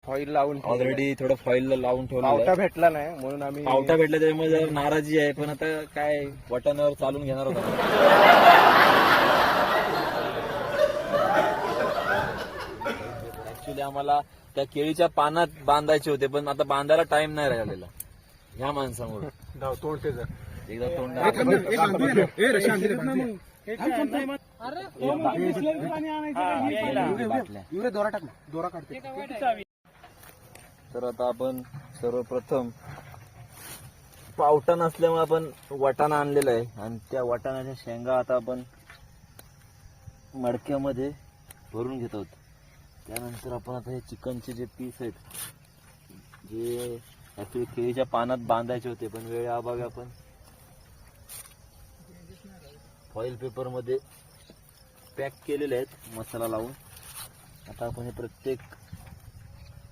Foil लावून already थोडं foil लावून ठेवलं पावटा भेटला नाही म्हणून आम्ही पावटा भेटला त्यामुळे जरा नाराजी आहे, पण आता काय वटाण्यावर चालून घेणार होता. ऍक्च्युली आम्हाला त्या केळीच्या पानात बांधायचे होते, पण आता बांधायला टाइम नाही राहिलेला ह्या माणसामुळे. एकदा तोंड तर आता आपण सर्वप्रथम पावटा नसल्यामुळे आपण वाटाणा आणलेला आहे आणि त्या वाटाण्याच्या शेंगा आता आपण मडक्यामध्ये भरून घेत आहोत. त्यानंतर आपण आता हे चिकनचे जे पीस आहेत जे ऍक्च्युली केळीच्या पानात बांधायचे होते, पण वेळ अभावी आपण फॉईल पेपर मध्ये पॅक केलेले आहेत मसाला लावून. आता आपण हे प्रत्येक